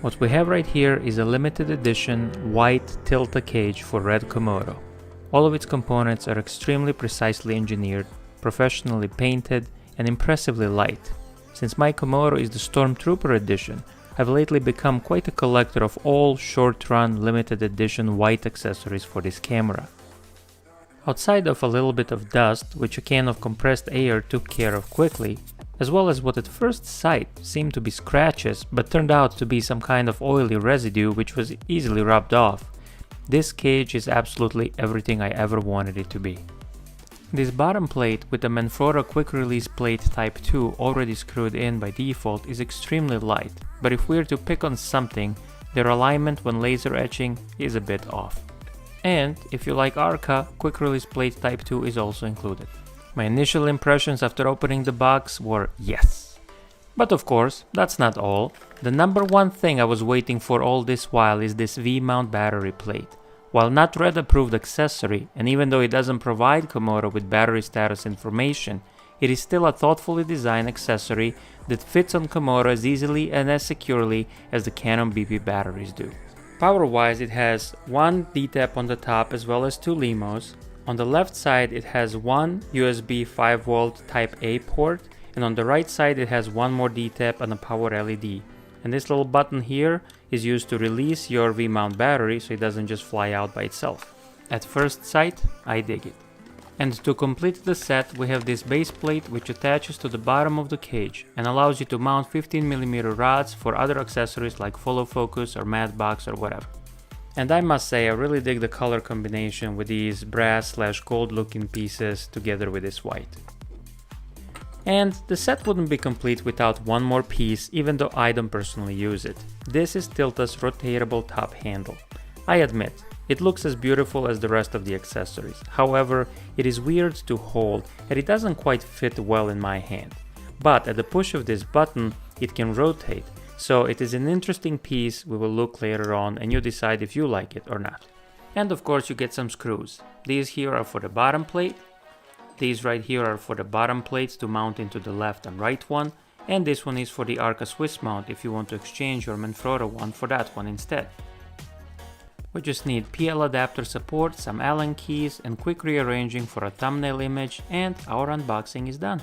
What we have right here is a limited edition white Tilta cage for red Komodo. All of its components are extremely precisely engineered, professionally painted, and impressively light. Since my Komodo is the Stormtrooper edition, I've lately become quite a collector of all short-run limited edition white accessories for this camera. Outside of a little bit of dust, which a can of compressed air took care of quickly, as well as what at first sight seemed to be scratches but turned out to be some kind of oily residue which was easily rubbed off, this cage is absolutely everything I ever wanted it to be. This bottom plate with the Manfrotto Quick Release Plate Type 2 already screwed in by default is extremely light, but if we're to pick on something, their alignment when laser etching is a bit off. And if you like Arca, Quick Release Plate Type 2 is also included. My initial impressions after opening the box were yes. But of course, that's not all. The number one thing I was waiting for all this while is this vMount battery plate. While not red approved accessory, and even though it doesn't provide Komodo with battery status information, it is still a thoughtfully designed accessory that fits on Komodo as easily and as securely as the Canon BP batteries do. Power-wise, it has one D-tap on the top as well as two LEMOs. On the left side it has one USB 5V Type A port, and on the right side it has one more D-tap and a power LED. And this little button here is used to release your vMount battery so it doesn't just fly out by itself. At first sight, I dig it. And to complete the set, we have this base plate which attaches to the bottom of the cage and allows you to mount 15mm rods for other accessories like follow focus or matte box or whatever. And I must say, I really dig the color combination with these brass/gold looking pieces together with this white. And the set wouldn't be complete without one more piece, even though I don't personally use it. This is Tilta's rotatable top handle. I admit, it looks as beautiful as the rest of the accessories. However, it is weird to hold and it doesn't quite fit well in my hand. But at the push of this button, it can rotate. So it is an interesting piece we will look later on and you decide if you like it or not. And of course you get some screws. These here are for the bottom plate. These right here are for the bottom plates to mount into the left and right one. And this one is for the Arca Swiss mount if you want to exchange your Manfrotto one for that one instead. We just need PL adapter support, some Allen keys and quick rearranging for a thumbnail image, and our unboxing is done.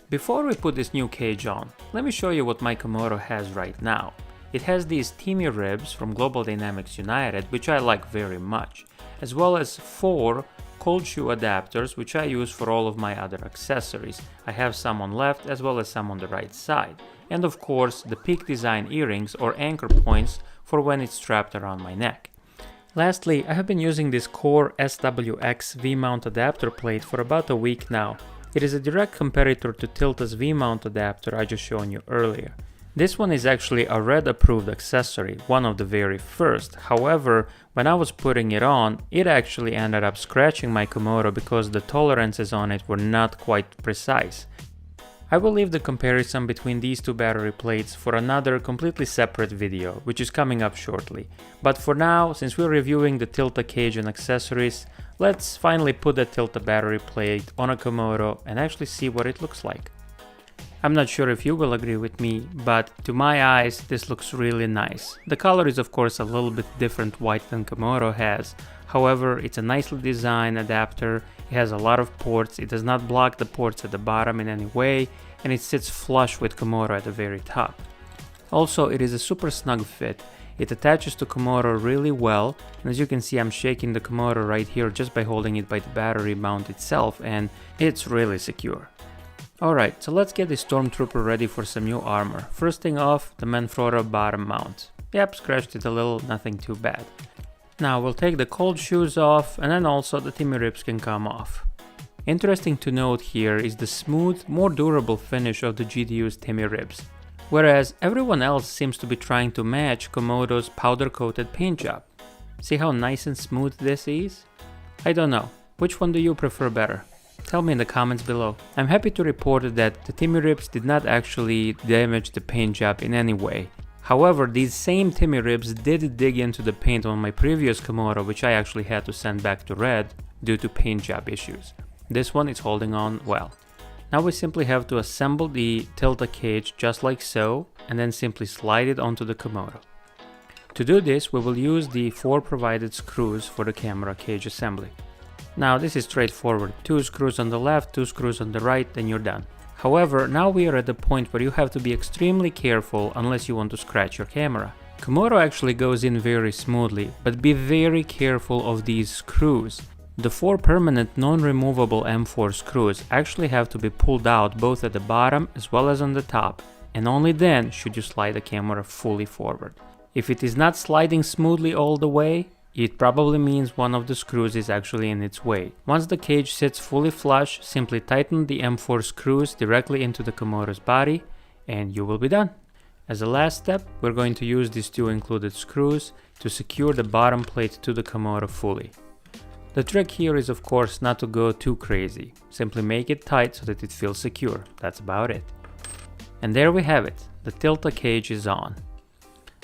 Before we put this new cage on, let me show you what my Komodo has right now. It has these Timmy ribs from Global Dynamics United, which I like very much, as well as 4 cold shoe adapters, which I use for all of my other accessories. I have some on left as well as some on the right side. And of course, the Peak Design earrings or anchor points for when it's strapped around my neck. Lastly, I have been using this Core SWX vMount adapter plate for about a week now. It is a direct competitor to Tilta's vMount adapter I just shown you earlier. This one is actually a red approved accessory, one of the very first. However, when I was putting it on, it actually ended up scratching my Komodo because the tolerances on it were not quite precise. I will leave the comparison between these two battery plates for another completely separate video, which is coming up shortly. But for now, since we're reviewing the Tilta cage and accessories, let's finally put the Tilta battery plate on a Komodo and actually see what it looks like. I'm not sure if you will agree with me, but to my eyes this looks really nice. The color is of course a little bit different white than Komodo has. However, it's a nicely designed adapter, it has a lot of ports, it does not block the ports at the bottom in any way, and it sits flush with Komodo at the very top. Also, it is a super snug fit. It attaches to Komodo really well, and as you can see I'm shaking the Komodo right here just by holding it by the battery mount itself, and it's really secure. Alright, so let's get the Stormtrooper ready for some new armor. First thing off, the Manfrotto bottom mount. Yep, scratched it a little, nothing too bad. Now we'll take the cold shoes off, and then also the Timmy ribs can come off. Interesting to note here is the smooth, more durable finish of the GDU's Timmy ribs. Whereas everyone else seems to be trying to match Komodo's powder-coated paint job. See how nice and smooth this is? I don't know, which one do you prefer better? Tell me in the comments below. I'm happy to report that the Timmy ribs did not actually damage the paint job in any way. However, these same Timmy ribs did dig into the paint on my previous Komodo, which I actually had to send back to red due to paint job issues. This one is holding on well. Now we simply have to assemble the Tilta cage just like so, and then simply slide it onto the Komodo. To do this, we will use the 4 provided screws for the camera cage assembly. Now this is straightforward, 2 screws on the left, 2 screws on the right, and you're done. However, now we are at the point where you have to be extremely careful unless you want to scratch your camera. Komodo actually goes in very smoothly, but be very careful of these screws. The 4 permanent non-removable M4 screws actually have to be pulled out both at the bottom as well as on the top, and only then should you slide the camera fully forward. If it is not sliding smoothly all the way, it probably means one of the screws is actually in its way. Once the cage sits fully flush, simply tighten the M4 screws directly into the Komodo's body and you will be done. As a last step, we're going to use these 2 included screws to secure the bottom plate to the Komodo fully. The trick here is of course not to go too crazy. Simply make it tight so that it feels secure. That's about it. And there we have it. The Tilta cage is on.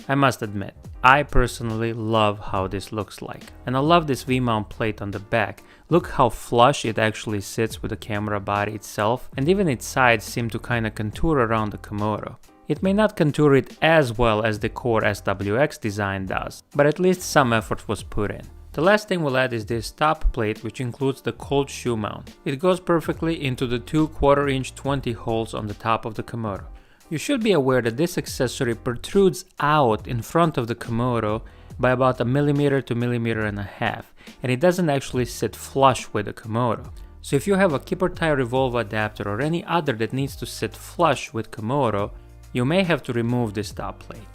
I must admit, I personally love how this looks like. And I love this vMount plate on the back. Look how flush it actually sits with the camera body itself, and even its sides seem to kinda contour around the Komodo. It may not contour it as well as the core SWX design does, but at least some effort was put in. The last thing we'll add is this top plate, which includes the cold shoe mount. It goes perfectly into the 2 1/4" 20 holes on the top of the Komodo. You should be aware that this accessory protrudes out in front of the Komodo by about 1mm to 1.5 mm, and it doesn't actually sit flush with the Komodo. So if you have a keeper tie revolve adapter or any other that needs to sit flush with Komodo, you may have to remove this top plate.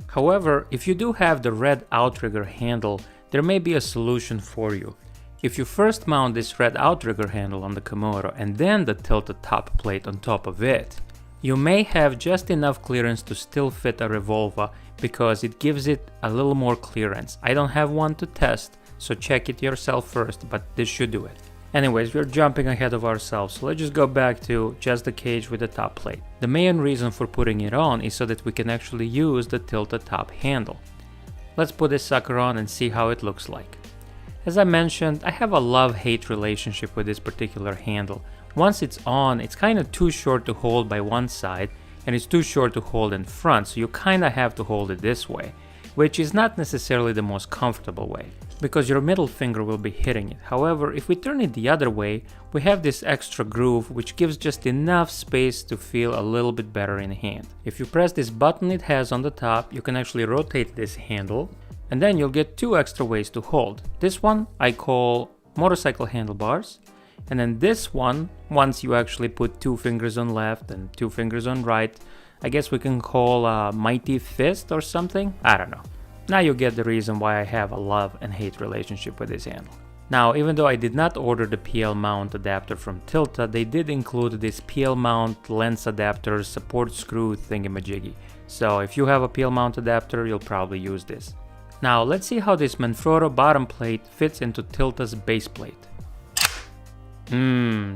However, if you do have the red outrigger handle, there may be a solution for you. If you first mount this red outrigger handle on the Komodo and then the tilted top plate on top of it, you may have just enough clearance to still fit a revolver because it gives it a little more clearance. I don't have one to test, so check it yourself first, but this should do it. Anyways, we're jumping ahead of ourselves, so let's just go back to just the cage with the top plate. The main reason for putting it on is so that we can actually use the tilted top handle. Let's put this sucker on and see how it looks like. As I mentioned, I have a love-hate relationship with this particular handle. Once it's on, it's kind of too short to hold by one side, and it's too short to hold in front, so you kind of have to hold it this way, which is not necessarily the most comfortable way, because your middle finger will be hitting it. However, if we turn it the other way, we have this extra groove, which gives just enough space to feel a little bit better in hand. If you press this button it has on the top, you can actually rotate this handle, and then you'll get 2 extra ways to hold. This one I call motorcycle handlebars, and then this one, once you actually put 2 fingers on left and 2 fingers on right, I guess we can call a mighty fist or something? I don't know. Now you get the reason why I have a love and hate relationship with this handle. Now, even though I did not order the vMount adapter from Tilta, they did include this vMount lens adapter support screw thingamajiggy. So if you have a vMount adapter, you'll probably use this. Now let's see how this Manfrotto bottom plate fits into Tilta's base plate.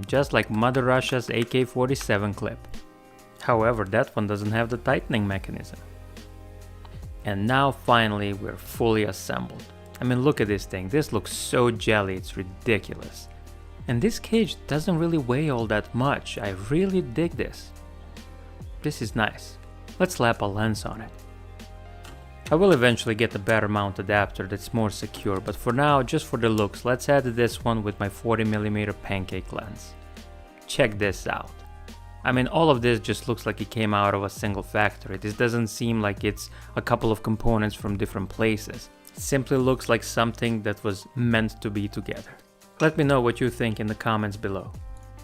Just like Mother Russia's AK-47 clip. However, that one doesn't have the tightening mechanism. And now finally we're fully assembled. I mean, look at this thing. This looks so jelly, it's ridiculous. And this cage doesn't really weigh all that much. I really dig this. This is nice. Let's slap a lens on it. I will eventually get a better mount adapter that's more secure, but for now, just for the looks, let's add this one with my 40mm pancake lens. Check this out. I mean, all of this just looks like it came out of a single factory. This doesn't seem like it's a couple of components from different places. It simply looks like something that was meant to be together. Let me know what you think in the comments below.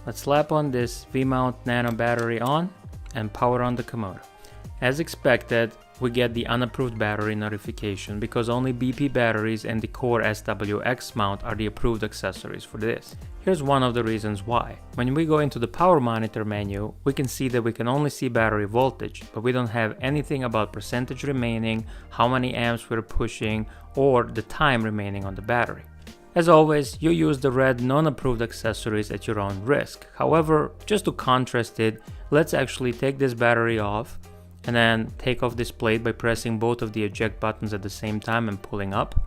Let's slap on this vMount nano battery on and power on the Komodo. As expected, we get the unapproved battery notification because only BP batteries and the core SWX mount are the approved accessories for this. Here's one of the reasons why. When we go into the power monitor menu, we can see that we can only see battery voltage, but we don't have anything about percentage remaining, how many amps we're pushing, or the time remaining on the battery. As always, you use the red non-approved accessories at your own risk. However, just to contrast it, let's actually take this battery off and then take off this plate by pressing both of the eject buttons at the same time and pulling up.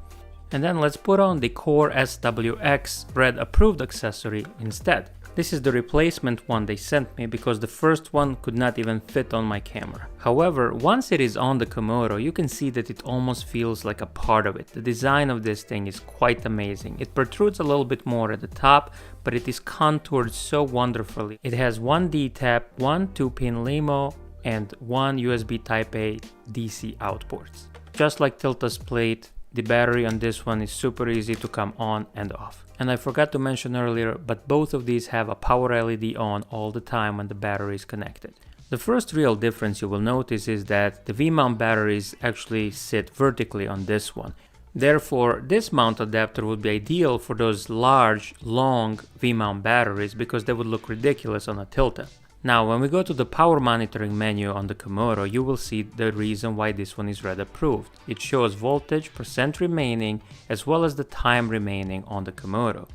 And then let's put on the Core SWX Red Approved accessory instead. This is the replacement one they sent me because the first one could not even fit on my camera. However, once it is on the Komodo, you can see that it almost feels like a part of it. The design of this thing is quite amazing. It protrudes a little bit more at the top, but it is contoured so wonderfully. It has one D-tap, one 2-pin LEMO, and one USB Type-A DC out ports. Just like Tilta's plate, the battery on this one is super easy to come on and off. And I forgot to mention earlier, but both of these have a power LED on all the time when the battery is connected. The first real difference you will notice is that the vMount batteries actually sit vertically on this one. Therefore, this mount adapter would be ideal for those large, long vMount batteries because they would look ridiculous on a Tilta. Now, when we go to the power monitoring menu on the Komodo, you will see the reason why this one is red approved. It shows voltage, percent remaining, as well as the time remaining on the Komodo.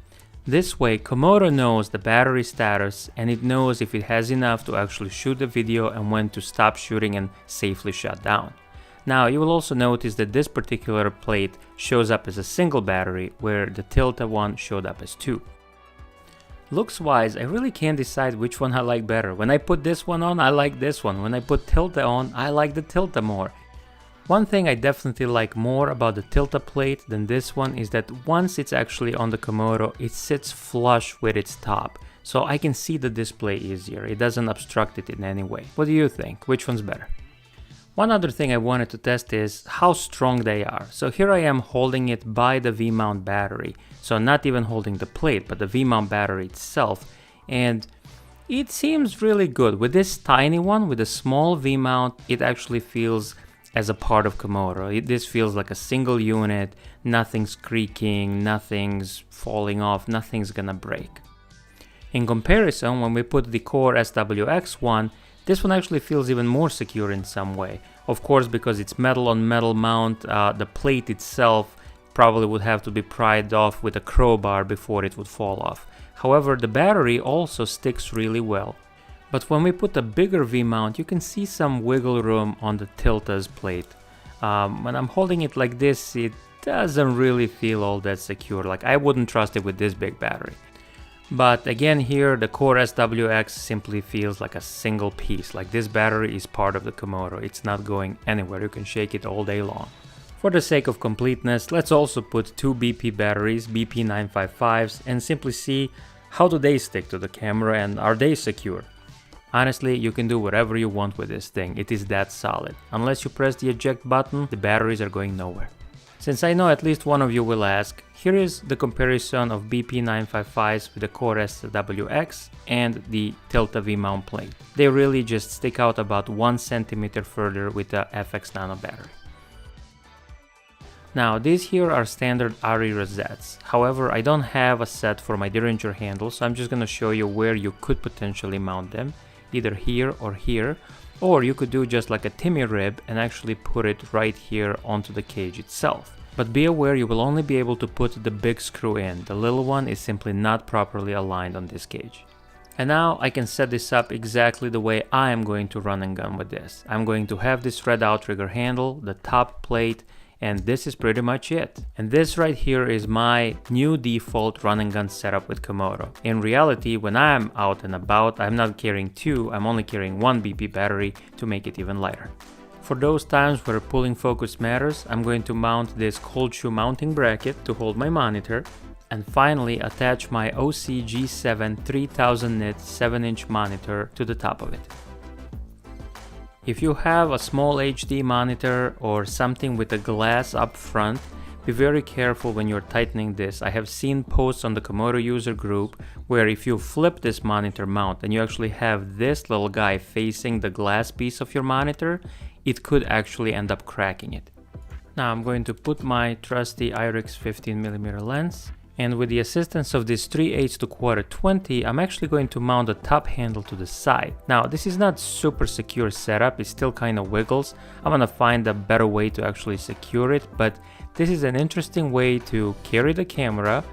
This way, Komodo knows the battery status and it knows if it has enough to actually shoot the video and when to stop shooting and safely shut down. Now, you will also notice that this particular plate shows up as a single battery, where the Tilta one showed up as two. Looks wise, I really can't decide which one I like better. When I put this one on, I like this one. When I put Tilta on, I like the Tilta more. One thing I definitely like more about the Tilta plate than this one is that once it's actually on the Komodo, it sits flush with its top. So I can see the display easier. It doesn't obstruct it in any way. What do you think? Which one's better? One other thing I wanted to test is how strong they are. So here I am holding it by the vMount battery. So not even holding the plate, but the vMount battery itself. And it seems really good. With this tiny one, with a small vMount, it actually feels as a part of Komodo. This feels like a single unit. Nothing's creaking, nothing's falling off, nothing's gonna break. In comparison, when we put the Core SWX one, this one actually feels even more secure in some way. Of course, because it's metal on metal mount, the plate itself probably would have to be pried off with a crowbar before it would fall off. However, the battery also sticks really well. But when we put a bigger V-mount, you can see some wiggle room on the Tilta's plate. When I'm holding it like this, it doesn't really feel all that secure. Like, I wouldn't trust it with this big battery. But again, here the Core SWX simply feels like a single piece. Like, this battery is part of the Komodo. It's not going anywhere. You can shake it all day long. For the sake of completeness, let's also put two BP batteries, BP 955s, and simply see how do they stick to the camera and are they secure. Honestly, you can do whatever you want with this thing. It is that solid. Unless you press the eject button, the batteries are going nowhere. Since I know at least one of you will ask, here is the comparison of BP 955s with the Core SWX and the Tilta vMount plate. They really just stick out about 1 centimeter further with the FX Nano battery. Now, these here are standard RE rosettes. However, I don't have a set for my Derringer handle, so I'm just going to show you where you could potentially mount them, either here, or you could do just like a Timmy rib and actually put it right here onto the cage itself. But be aware, you will only be able to put the big screw in. The little one is simply not properly aligned on this cage. And now I can set this up exactly the way I am going to run and gun with this. I'm going to have this red outrigger handle, the top plate, and this is pretty much it. And this right here is my new default run and gun setup with Komodo. In reality, when I'm out and about, I'm not carrying two, I'm only carrying one BP battery to make it even lighter. For those times where pulling focus matters, I'm going to mount this cold shoe mounting bracket to hold my monitor, and finally attach my OC G7 3000 nit 7-inch monitor to the top of it. If you have a small HD monitor or something with a glass up front, be very careful when you're tightening this. I have seen posts on the Komodo user group where if you flip this monitor mount and you actually have this little guy facing the glass piece of your monitor, it could actually end up cracking it. Now I'm going to put my trusty IRIX 15mm lens, and with the assistance of this 3/8 to 1/4-20, I'm actually going to mount the top handle to the side. Now this is not super secure setup, it still kind of wiggles. I'm gonna find a better way to actually secure it, but this is an interesting way to carry the camera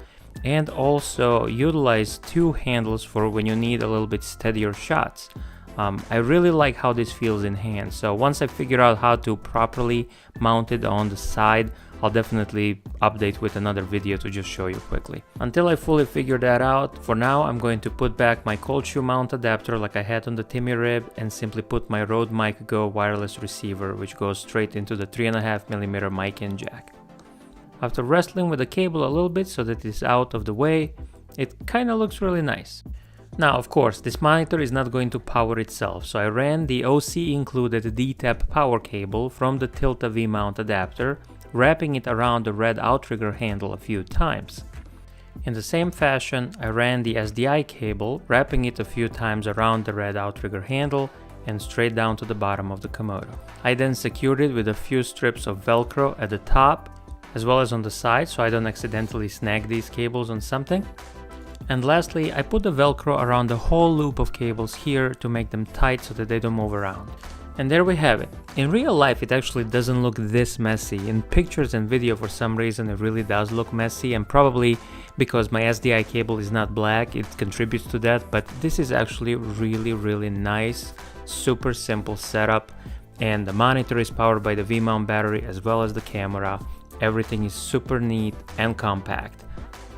and also utilize two handles for when you need a little bit steadier shots. I really like how this feels in hand, so once I figure out how to properly mount it on the side I'll definitely update with another video to just show you quickly. Until I fully figure that out, for now I'm going to put back my cold shoe mount adapter like I had on the Timmy rib and simply put my Rode Mic Go wireless receiver, which goes straight into the 3.5mm mic in jack. After wrestling with the cable a little bit so that it's out of the way, it kinda looks really nice. Now, of course, this monitor is not going to power itself, so I ran the OC included D-Tap power cable from the Tilta vMount adapter, wrapping it around the red outrigger handle a few times. In the same fashion, I ran the SDI cable, wrapping it a few times around the red outrigger handle and straight down to the bottom of the Komodo. I then secured it with a few strips of Velcro at the top, as well as on the side, so I don't accidentally snag these cables on something. And lastly, I put the Velcro around the whole loop of cables here to make them tight so that they don't move around. And there we have it. In real life, it actually doesn't look this messy. In pictures and video, for some reason, it really does look messy, and probably because my SDI cable is not black, it contributes to that, but this is actually really nice, super simple setup, and the monitor is powered by the vMount battery as well as the camera. Everything is super neat and compact.